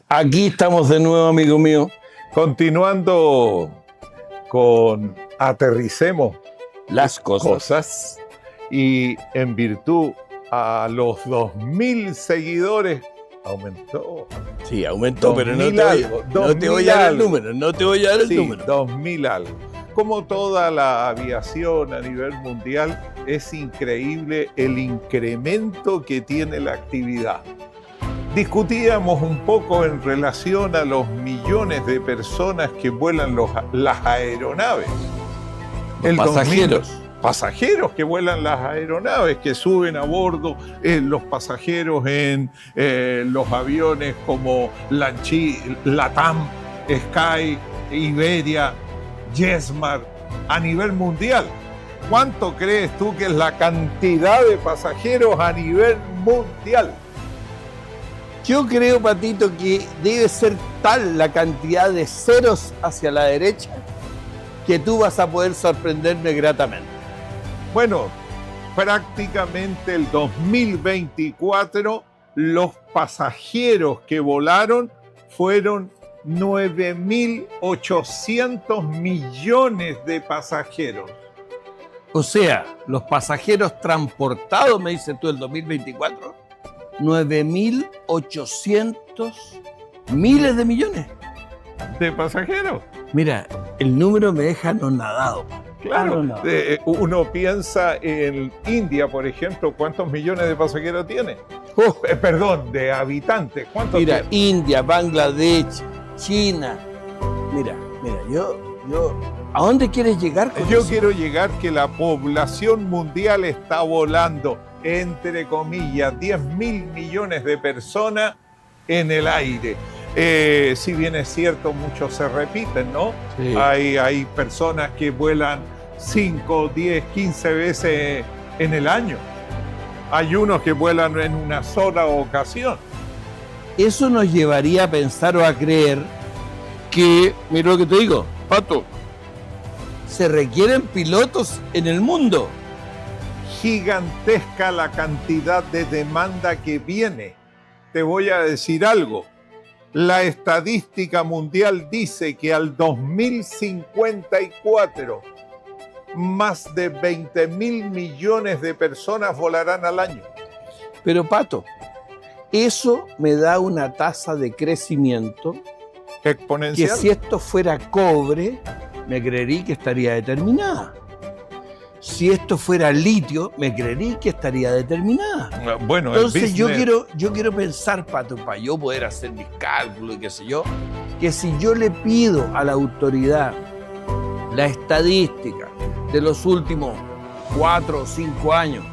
Aquí estamos de nuevo, amigo mío. Continuando con aterricemos Las cosas y en virtud a los 2.000 seguidores aumentó. Sí, aumentó, pero no te voy a dar el número, no te voy a dar el número. 2.000 algo. Como toda la aviación a nivel mundial, es increíble el incremento que tiene la actividad. Discutíamos un poco en relación a los millones de personas que vuelan las aeronaves. Pasajeros que vuelan las aeronaves, que suben a bordo, los pasajeros en los aviones como LATAM, Sky, Iberia, JetSmart, a nivel mundial. ¿Cuánto crees tú que es la cantidad de pasajeros a nivel mundial? Yo creo, Patito, que debe ser tal la cantidad de ceros hacia la derecha que tú vas a poder sorprenderme gratamente. Bueno, prácticamente el 2024 los pasajeros que volaron fueron 9.800 millones de pasajeros. O sea, los pasajeros transportados, me dices tú, el 2024, 9.800 miles de millones de pasajeros. Mira, el número me deja anonadado. Claro, uno piensa en India, por ejemplo, ¿cuántos millones de pasajeros tiene? Perdón, de habitantes. ¿Cuántos Mira, tiene? India, Bangladesh, China. Mira, yo, ¿a dónde quieres llegar con Yo eso? quiero llegar que la población mundial está volando, entre comillas, 10.000 millones de personas en el aire. Si bien es cierto, muchos se repiten, ¿no? Sí. Hay personas que vuelan 5, 10, 15 veces en el año. Hay unos que vuelan en una sola ocasión. Eso nos llevaría a pensar o a creer que, mira lo que te digo, Pato, se requieren pilotos en el mundo. Gigantesca la cantidad de demanda que viene. Te voy a decir algo. La estadística mundial dice que al 2054 más de 20.000 millones de personas volarán al año. Pero, Pato, eso me da una tasa de crecimiento exponencial. Que si esto fuera cobre, me creería que estaría determinada. Si esto fuera litio, me creería que estaría determinada. Bueno, entonces yo quiero pensar, Pato, para yo poder hacer mis cálculos y qué sé yo, que si yo le pido a la autoridad la estadística de los últimos 4 o 5 años,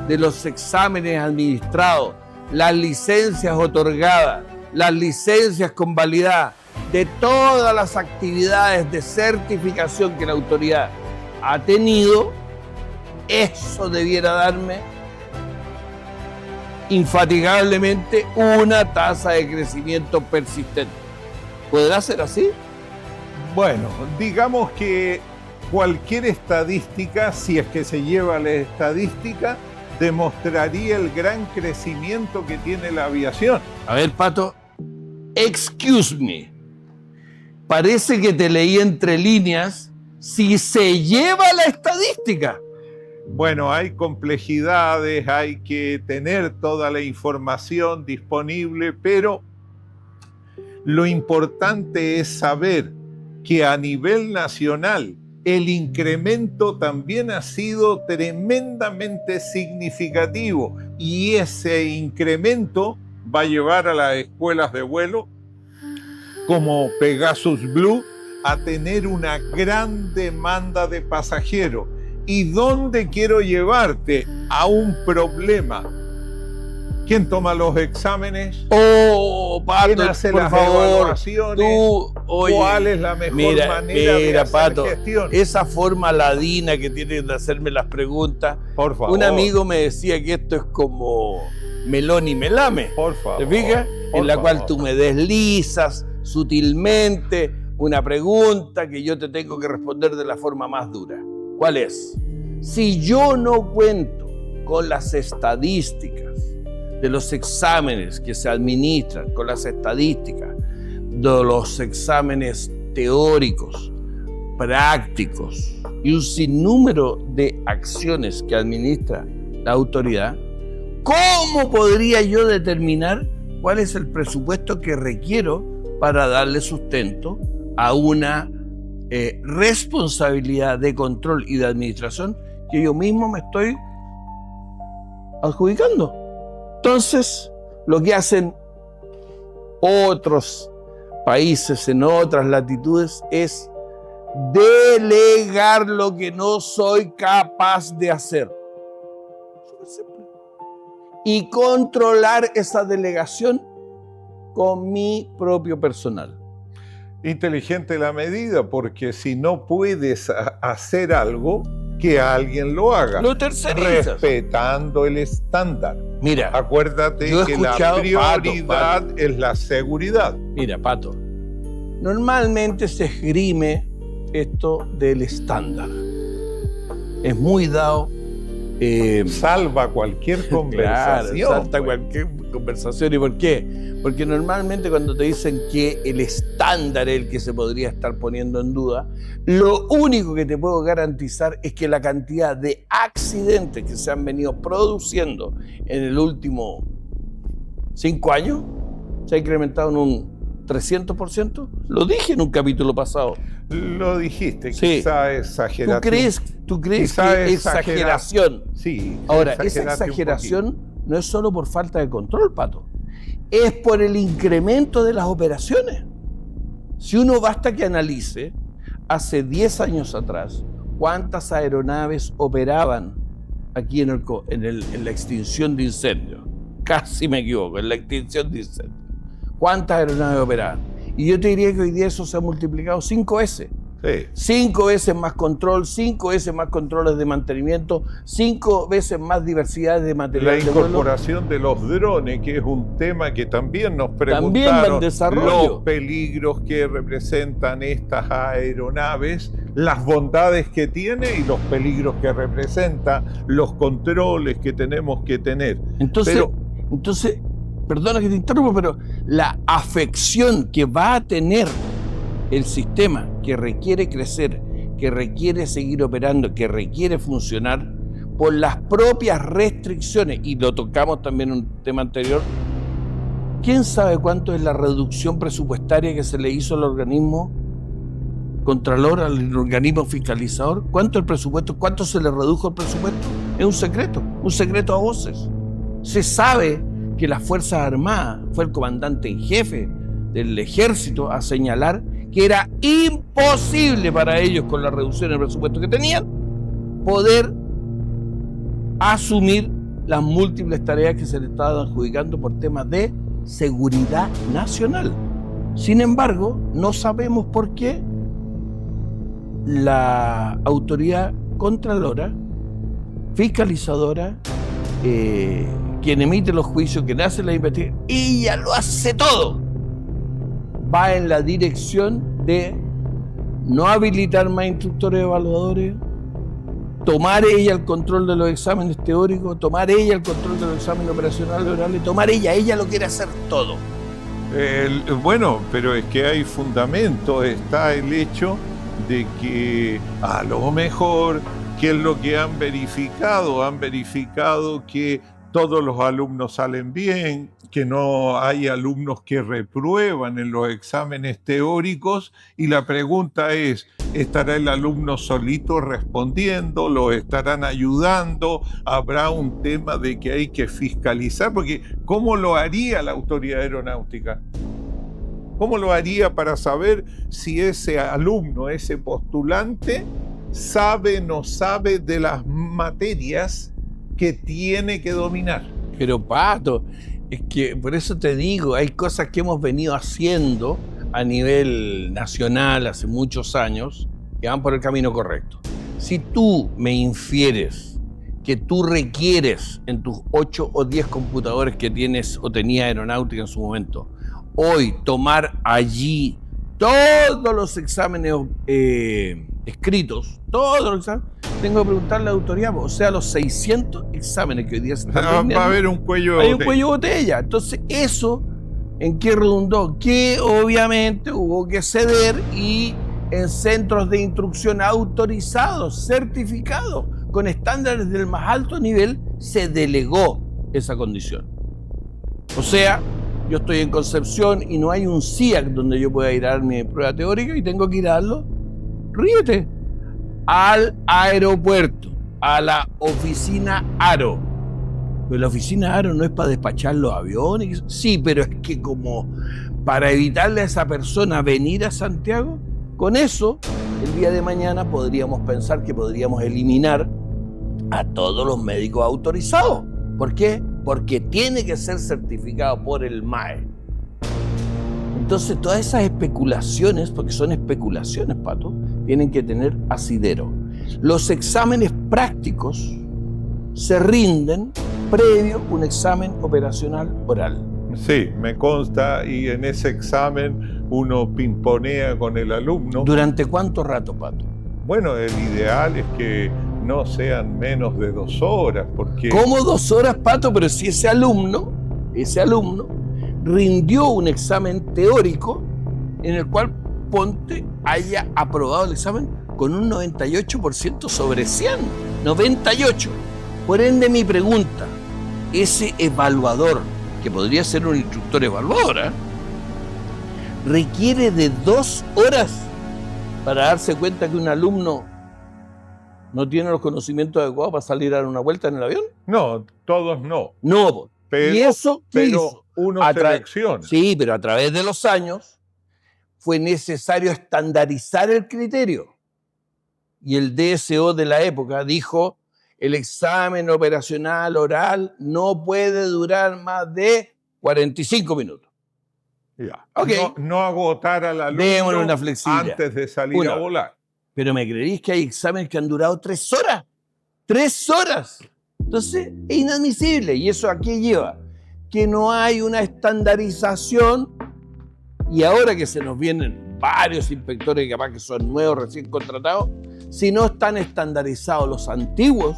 de los exámenes administrados, las licencias otorgadas, las licencias convalidadas, de todas las actividades de certificación que la autoridad ha tenido, eso debiera darme infatigablemente una tasa de crecimiento persistente. ¿Podrá ser así? Bueno, digamos que cualquier estadística, si es que se lleva la estadística, demostraría el gran crecimiento que tiene la aviación. A ver, Pato, excuse me. Parece que te leí entre líneas si se lleva la estadística. Bueno, hay complejidades, hay que tener toda la información disponible, pero lo importante es saber que a nivel nacional el incremento también ha sido tremendamente significativo y ese incremento va a llevar a las escuelas de vuelo como Pegasus Blue a tener una gran demanda de pasajeros. ¿Y dónde quiero llevarte? A un problema. ¿Quién toma los exámenes? Oh, Pato, ¿quién hace por las favor, evaluaciones? ¿Cuál es la mejor manera de hacer Pato, gestión? Esa forma ladina que tienen de hacerme las preguntas. Por favor. Un amigo me decía que esto es como melón y melame. Por favor. ¿Te fijas? En la cual tú me deslizas sutilmente una pregunta que yo te tengo que responder de la forma más dura. ¿Cuál es? Si yo no cuento con las estadísticas de los exámenes que se administran con las estadísticas, de los exámenes teóricos, prácticos y un sinnúmero de acciones que administra la autoridad, ¿cómo podría yo determinar cuál es el presupuesto que requiero para darle sustento a una responsabilidad de control y de administración que yo mismo me estoy adjudicando? Entonces, lo que hacen otros países en otras latitudes es delegar lo que no soy capaz de hacer. Súper simple. Y controlar esa delegación con mi propio personal. Inteligente la medida, porque si no puedes hacer algo, que alguien lo haga. Lo tercerizas. Respetando el estándar. Mira, acuérdate que la prioridad es la seguridad. Mira, Pato, normalmente se esgrime esto del estándar. Es muy dado. Salva cualquier conversación. Claro, salta cualquier conversación. ¿Y por qué? Porque normalmente cuando te dicen que el estándar es el que se podría estar poniendo en duda, lo único que te puedo garantizar es que la cantidad de accidentes que se han venido produciendo en el último 5 años se ha incrementado en un 300%. Lo dije en un capítulo pasado. Lo dijiste, sí. Quizá exageración. ¿Tú crees que exageración? Sí. Ahora, esa exageración no es solo por falta de control, Pato. Es por el incremento de las operaciones. Si uno basta que analice, hace 10 años atrás, cuántas aeronaves operaban aquí en la extinción de incendios. Casi me equivoco, en la extinción de incendios. ¿Cuántas aeronaves operaban? Y yo te diría que hoy día eso se ha multiplicado 5 veces. Sí. 5 veces más control, 5 veces más controles de mantenimiento, 5 veces más diversidad de material. La incorporación de los drones, que es un tema que también nos preguntaron. También va en desarrollo. Los peligros que representan estas aeronaves, las bondades que tiene y los peligros que representa, los controles que tenemos que tener. Entonces, perdona que te interrumpa, pero la afección que va a tener el sistema, que requiere crecer, que requiere seguir operando, que requiere funcionar, por las propias restricciones, y lo tocamos también en un tema anterior, ¿quién sabe cuánto es la reducción presupuestaria que se le hizo al organismo contralor, al organismo fiscalizador? ¿Cuánto el presupuesto? ¿Cuánto se le redujo el presupuesto? Es un secreto a voces. Se sabe que las Fuerzas Armadas, fue el comandante en jefe del ejército a señalar que era imposible para ellos, con la reducción del presupuesto que tenían, poder asumir las múltiples tareas que se le estaban adjudicando por temas de seguridad nacional. Sin embargo, no sabemos por qué la autoridad contralora, fiscalizadora, quien emite los juicios, quien hace la investigación, ella lo hace todo. Va en la dirección de no habilitar más instructores evaluadores, tomar ella el control de los exámenes teóricos, tomar ella el control de los exámenes operacionales orales, tomar ella lo quiere hacer todo. Bueno, pero es que hay fundamento, está el hecho de que a lo mejor, ¿qué es lo que han verificado? Han verificado que todos los alumnos salen bien, que no hay alumnos que reprueban en los exámenes teóricos, y la pregunta es, ¿estará el alumno solito respondiendo? ¿Lo estarán ayudando? ¿Habrá un tema de que hay que fiscalizar? Porque ¿cómo lo haría la autoridad aeronáutica? ¿Cómo lo haría para saber si ese alumno, ese postulante, sabe o no sabe de las materias que tiene que dominar? Pero Pato, es que por eso te digo, hay cosas que hemos venido haciendo a nivel nacional hace muchos años que van por el camino correcto. Si tú me infieres que tú requieres en tus 8 o 10 computadores que tienes o tenía Aeronáutica en su momento, hoy tomar allí todos los exámenes escritos, todos los exámenes, tengo que preguntarle a la autoridad, o sea, los 600 exámenes que hoy día se están vendiendo, va a haber un cuello de hay botella. un cuello de botella. Entonces, ¿eso en qué redundó? Que obviamente hubo que ceder y en centros de instrucción autorizados, certificados, con estándares del más alto nivel, se delegó esa condición. O sea, yo estoy en Concepción y no hay un CIAC donde yo pueda ir a dar mi prueba teórica y tengo que ir a darlo, ríete, al aeropuerto, a la oficina ARO. Pero la oficina ARO no es para despachar los aviones. Sí, pero es que como para evitarle a esa persona venir a Santiago, con eso, el día de mañana podríamos pensar que podríamos eliminar a todos los médicos autorizados. ¿Por qué? Porque tiene que ser certificado por el MAE. Entonces, todas esas especulaciones, porque son especulaciones, Pato, tienen que tener asidero. Los exámenes prácticos se rinden previo a un examen operacional oral. Sí, me consta, y en ese examen uno pimponea con el alumno. ¿Durante cuánto rato, Pato? Bueno, el ideal es que no sean menos de 2 horas, porque... ¿Cómo 2 horas, Pato? Pero si ese alumno rindió un examen teórico en el cual, ponte, haya aprobado el examen con un 98% sobre 100. 98. Por ende, mi pregunta, ese evaluador, que podría ser un instructor evaluador, requiere de 2 horas para darse cuenta que un alumno no tiene los conocimientos adecuados para salir a dar una vuelta en el avión. No, todos no. No, pero, ¿y eso qué hizo? Uno selecciona. Sí, pero a través de los años fue necesario estandarizar el criterio. Y el DSO de la época dijo: el examen operacional oral no puede durar más de 45 minutos. Ya. Okay. No agotar al alumno démosle una flexibilidad antes de salir a volar. Pero me creéis que hay exámenes que han durado 3 horas. 3 horas. Entonces, es inadmisible. ¿Y eso a qué lleva? Que no hay una estandarización. Y ahora que se nos vienen varios inspectores, capaz que son nuevos, recién contratados, si no están estandarizados los antiguos,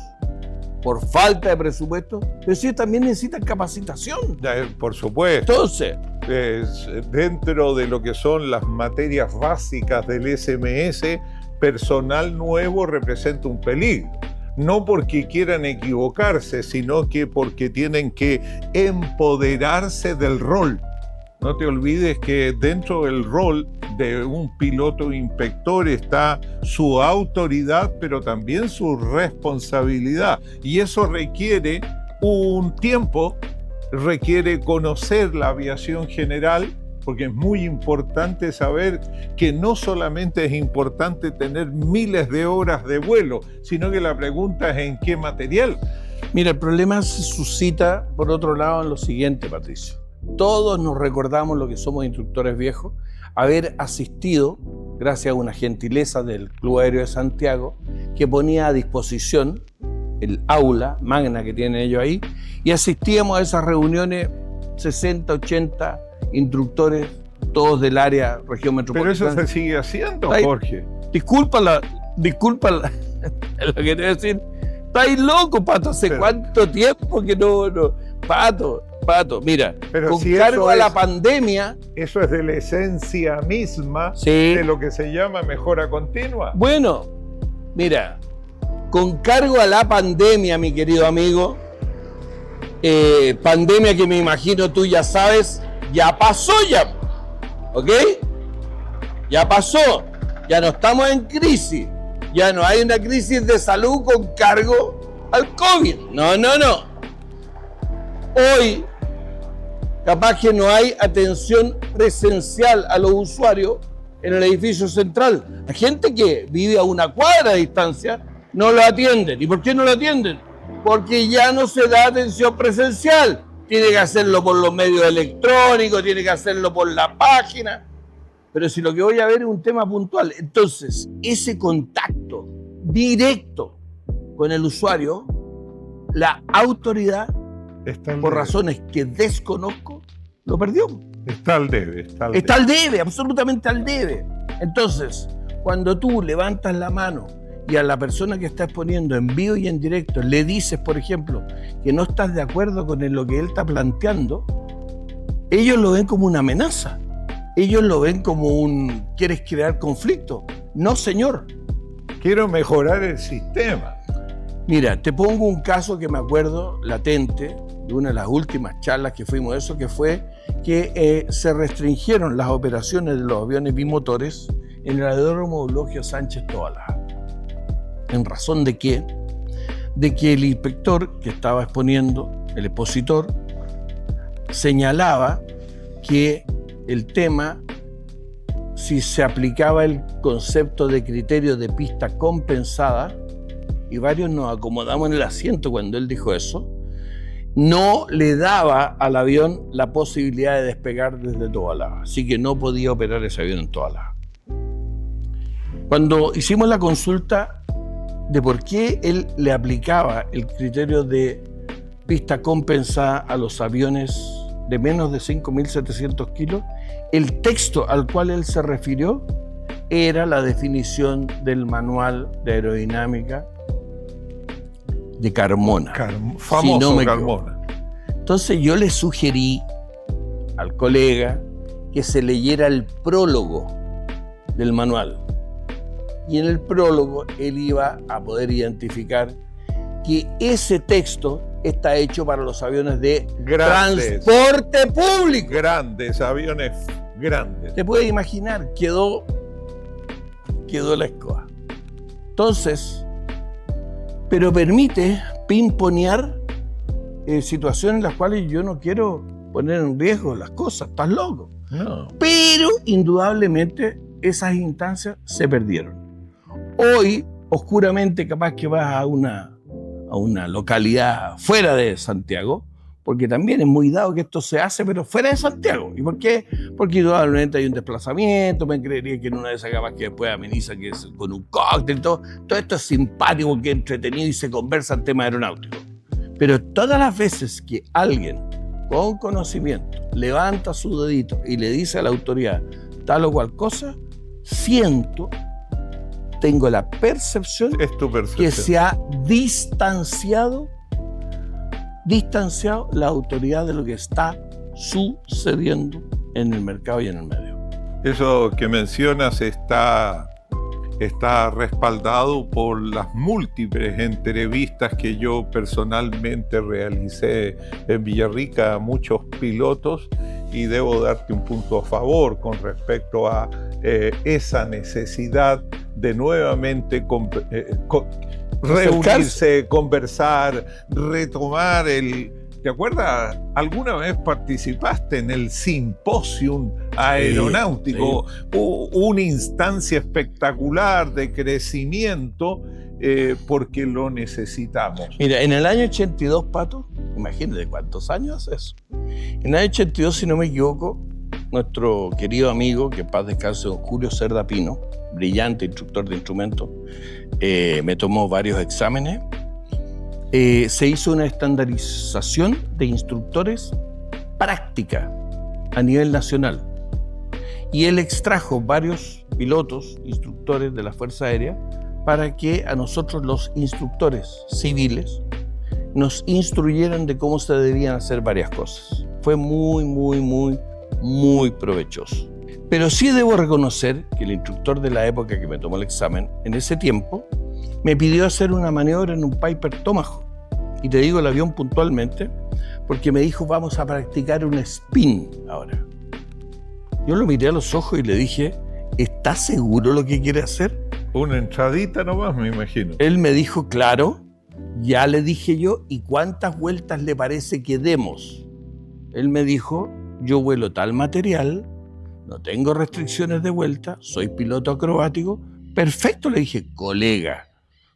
por falta de presupuesto, pero sí también necesitan capacitación. Por supuesto. Entonces, dentro de lo que son las materias básicas del SMS, personal nuevo representa un peligro. No porque quieran equivocarse, sino que porque tienen que empoderarse del rol. No te olvides que dentro del rol de un piloto inspector está su autoridad, pero también su responsabilidad. Y eso requiere un tiempo, requiere conocer la aviación general, porque es muy importante saber que no solamente es importante tener miles de horas de vuelo, sino que la pregunta es en qué material. Mira, el problema se suscita, por otro lado, en lo siguiente, Patricio. Todos nos recordamos, lo que somos instructores viejos, haber asistido, gracias a una gentileza del Club Aéreo de Santiago, que ponía a disposición el aula magna que tienen ellos ahí, y asistíamos a esas reuniones 60, 80 instructores, todos del área región metropolitana. Pero eso se sigue haciendo, Jorge. Disculpa lo que te voy a decir. Estáis loco, Pato. ¿Hace cuánto tiempo que no? Pato, mira, pero con si cargo a la pandemia... Eso es de la esencia misma sí, de lo que se llama mejora continua. Bueno, mira, con cargo a la pandemia, mi querido amigo, pandemia que me imagino tú ya sabes, ya pasó ya, ¿ok? Ya pasó, ya no estamos en crisis, ya no hay una crisis de salud con cargo al COVID, no. Hoy, capaz que no hay atención presencial a los usuarios en el edificio central. La gente que vive a una cuadra de distancia no lo atienden. ¿Y por qué no lo atienden? Porque ya no se da atención presencial. Tiene que hacerlo por los medios electrónicos, tiene que hacerlo por la página. Pero si lo que voy a ver es un tema puntual, entonces ese contacto directo con el usuario, la autoridad, por razones que desconozco, lo perdió. Está al debe. Está al debe, absolutamente al debe. Entonces, cuando tú levantas la mano y a la persona que está exponiendo en vivo y en directo le dices, por ejemplo, que no estás de acuerdo con lo que él está planteando, ellos lo ven como una amenaza. Ellos lo ven como ¿quieres crear conflicto? No, señor. Quiero mejorar el sistema. Mira, te pongo un caso que me acuerdo latente de una de las últimas charlas que fuimos eso, que fue que se restringieron las operaciones de los aviones bimotores en el aeródromo Eulogio Sánchez Tobalá. ¿En razón de qué? De que el inspector que estaba exponiendo, el expositor, señalaba que el tema, si se aplicaba el concepto de criterio de pista compensada, y varios nos acomodamos en el asiento cuando él dijo eso, no le daba al avión la posibilidad de despegar desde Tobalá, así que no podía operar ese avión en Tobalá. Cuando hicimos la consulta de por qué él le aplicaba el criterio de pista compensada a los aviones de menos de 5.700 kilos, el texto al cual él se refirió era la definición del manual de aerodinámica de Carmona. Famoso, si no Carmona. Entonces yo le sugerí al colega que se leyera el prólogo del manual. Y en el prólogo él iba a poder identificar que ese texto está hecho para los aviones de transporte público. Grandes, aviones grandes. Te puedes imaginar, quedó la escoba. Entonces, pero permite pimponear situaciones en las cuales yo no quiero poner en riesgo las cosas, estás loco. No. Pero indudablemente esas instancias se perdieron. Hoy, oscuramente, capaz que vas a una localidad fuera de Santiago, porque también es muy dado que esto se hace, pero fuera de Santiago. ¿Y por qué? Porque indudablemente hay un desplazamiento, me creería que en una de esas capaz que después ameniza que es con un cóctel, todo esto es simpático, que es entretenido y se conversa en tema aeronáutico. Pero todas las veces que alguien con conocimiento levanta su dedito y le dice a la autoridad tal o cual cosa, tengo la percepción, es tu percepción, que se ha distanciado la autoridad de lo que está sucediendo en el mercado y en el medio. Eso que mencionas está respaldado por las múltiples entrevistas que yo personalmente realicé en Villarrica a muchos pilotos, y debo darte un punto a favor con respecto a esa necesidad de nuevamente reunirse, conversar, retomar ¿Te acuerdas? ¿Alguna vez participaste en el Simposium Aeronáutico? Sí. Una instancia espectacular de crecimiento porque lo necesitamos. Mira, en el año 82, Pato, imagínate cuántos años es eso. En el año 82, si no me equivoco, nuestro querido amigo, que en paz descanse, don Julio Cerda Pino, brillante instructor de instrumentos, me tomó varios exámenes. Se hizo una estandarización de instructores práctica a nivel nacional. Y él extrajo varios pilotos, instructores de la Fuerza Aérea, para que a nosotros los instructores civiles nos instruyeran de cómo se debían hacer varias cosas. Fue muy provechoso. Pero sí debo reconocer que el instructor de la época que me tomó el examen, en ese tiempo, me pidió hacer una maniobra en un Piper Tomahawk. Y te digo el avión puntualmente, porque me dijo, vamos a practicar un spin ahora. Yo lo miré a los ojos y le dije, ¿estás seguro lo que quiere hacer? Una entradita nomás, me imagino. Él me dijo, claro. Ya le dije yo, ¿y cuántas vueltas le parece que demos? Él me dijo, yo vuelo tal material, no tengo restricciones de vuelta, soy piloto acrobático. Perfecto, le dije, colega,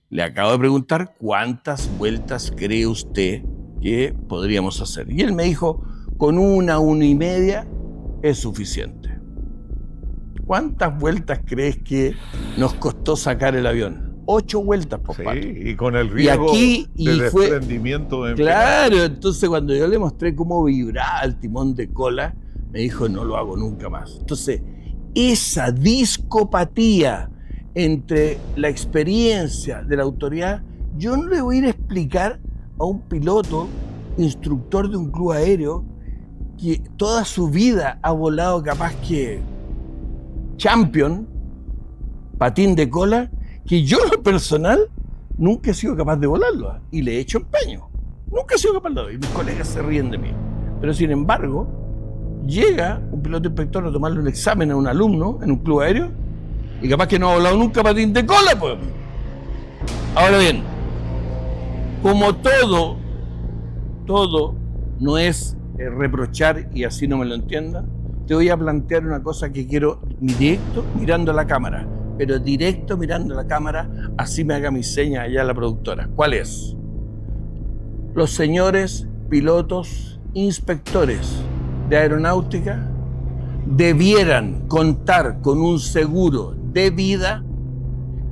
le acabo de preguntar cuántas vueltas cree usted que podríamos hacer. Y él me dijo, con una y media es suficiente. ¿Cuántas vueltas crees que nos costó sacar el avión? 8 vueltas, por Pato. Y con el riesgo de desprendimiento de empleado. Claro, entonces cuando yo le mostré cómo vibraba el timón de cola, me dijo, no lo hago nunca más. Entonces, esa discopatía entre la experiencia de la autoridad. Yo no le voy a ir a explicar a un piloto, instructor de un club aéreo, que toda su vida ha volado capaz que champion, patín de cola, que yo en lo personal nunca he sido capaz de volarlo, y le he hecho empeño. Nunca he sido capaz de volarlo, y mis colegas se ríen de mí. Pero sin embargo, llega un piloto inspector a tomarle un examen a un alumno en un club aéreo, y capaz que no ha volado nunca patín de cola, pues. Ahora bien, como todo no es reprochar, y así no me lo entienda, te voy a plantear una cosa que quiero directo mirando a la cámara, pero directo mirando a la cámara, así me haga mi seña allá la productora. ¿Cuál es? Los señores pilotos, inspectores de aeronáutica debieran contar con un seguro de vida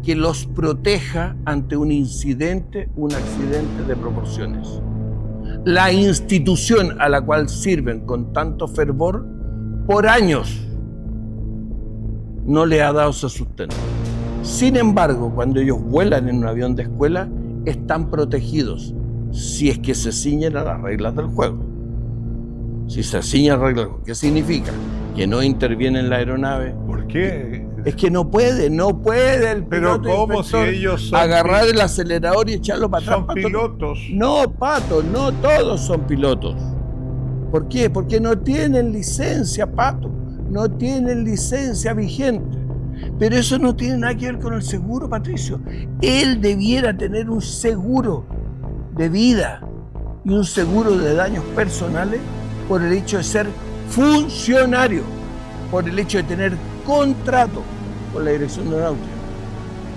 que los proteja ante un incidente, un accidente de proporciones. La institución a la cual sirven con tanto fervor, por años, no le ha dado ese sustento. Sin embargo, cuando ellos vuelan en un avión de escuela, están protegidos si es que se ciñen a las reglas del juego. Si se ciñen a las reglas del juego, ¿qué significa? Que no interviene en la aeronave. ¿Por qué? Es que no puede el pero piloto ¿cómo si ellos son agarrar el acelerador y echarlo para atrás? Son pilotos. No, Pato, no todos son pilotos. ¿Por qué? Porque no tienen licencia, Pato. No tienen licencia vigente. Pero eso no tiene nada que ver con el seguro, Patricio. Él debiera tener un seguro de vida y un seguro de daños personales por el hecho de ser funcionario, por el hecho de tener contrato con la Dirección de Aeronáutica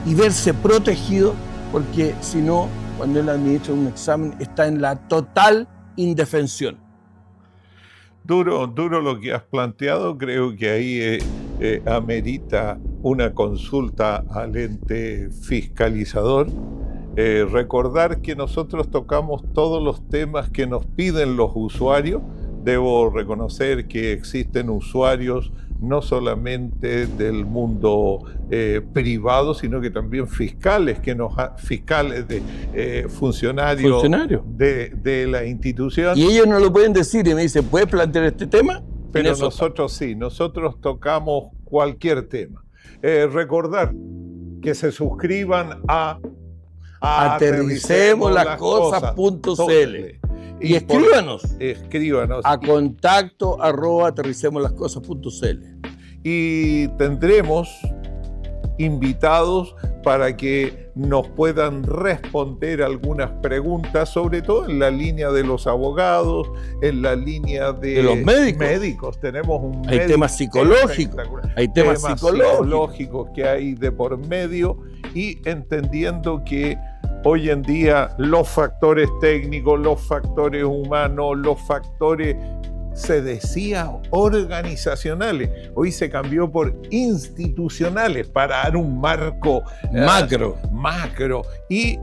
y verse protegido, porque si no, cuando él administra un examen, está en la total indefensión. Duro lo que has planteado. Creo que ahí amerita una consulta al ente fiscalizador. Recordar que nosotros tocamos todos los temas que nos piden los usuarios. Debo reconocer que existen usuarios no solamente del mundo privado, sino que también fiscales, fiscales de funcionarios de la institución. Y ellos no lo pueden decir y me dicen, ¿puedes plantear este tema? Pero nosotros sí, nosotros tocamos cualquier tema. Recordar que se suscriban a aterricemolascosas.cl y escríbanos a contacto@aterricemolascosas.cl. Y tendremos invitados para que nos puedan responder algunas preguntas, sobre todo en la línea de los abogados, en la línea de los médicos. Tenemos un hay temas psicológicos, psicológicos que hay de por medio, y entendiendo que hoy en día los factores técnicos, los factores humanos, los factores, se decía organizacionales, hoy se cambió por institucionales para dar un marco macro y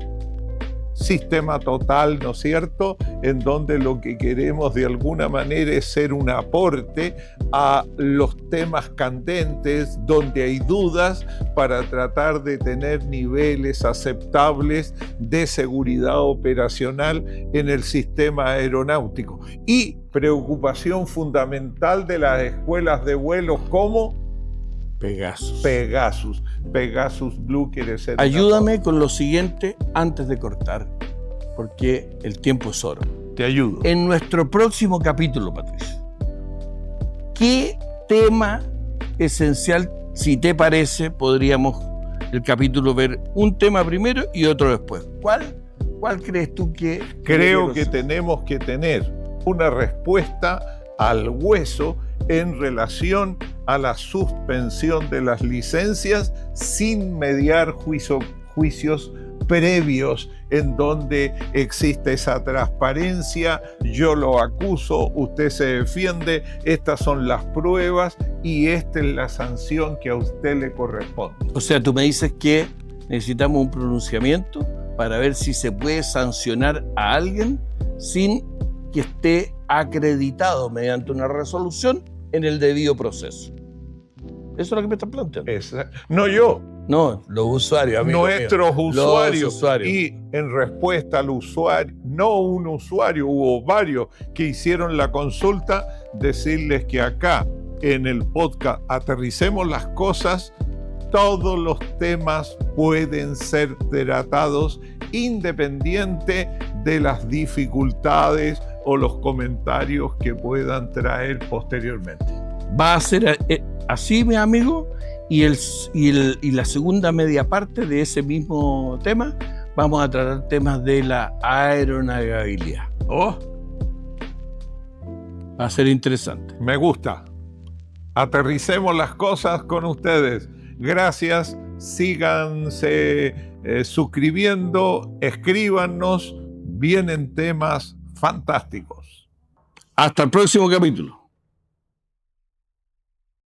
sistema total, ¿no es cierto?, en donde lo que queremos de alguna manera es ser un aporte a los temas candentes, donde hay dudas, para tratar de tener niveles aceptables de seguridad operacional en el sistema aeronáutico. Y preocupación fundamental de las escuelas de vuelos como Pegasus Blue quiere ser. Ayúdame con lo siguiente antes de cortar, porque el tiempo es oro. Te ayudo. En nuestro próximo capítulo, Patricio, ¿qué tema esencial, si te parece, podríamos el capítulo ver un tema primero y otro después? ¿Cuál crees tú que...? Creo que tenemos que tener una respuesta al hueso en relación a la suspensión de las licencias sin mediar juicios previos, en donde existe esa transparencia. Yo lo acuso, usted se defiende, estas son las pruebas y esta es la sanción que a usted le corresponde. O sea, tú me dices que necesitamos un pronunciamiento para ver si se puede sancionar a alguien sin que esté acreditado mediante una resolución en el debido proceso. Eso es lo que me estás planteando. No yo, No, los usuarios, amigo nuestros mío. usuarios. Los usuarios. Y en respuesta al usuario, no un usuario, hubo varios que hicieron la consulta, decirles que acá en el podcast Aterricemos las Cosas, todos los temas pueden ser tratados independiente de las dificultades o los comentarios que puedan traer posteriormente. Va a ser así, mi amigo, y la segunda media parte de ese mismo tema vamos a tratar temas de la aeronavegabilidad. Oh, va a ser interesante. Me gusta. Aterricemos las cosas con ustedes. Gracias, síganse suscribiendo, escríbanos, vienen temas fantásticos. Hasta el próximo capítulo.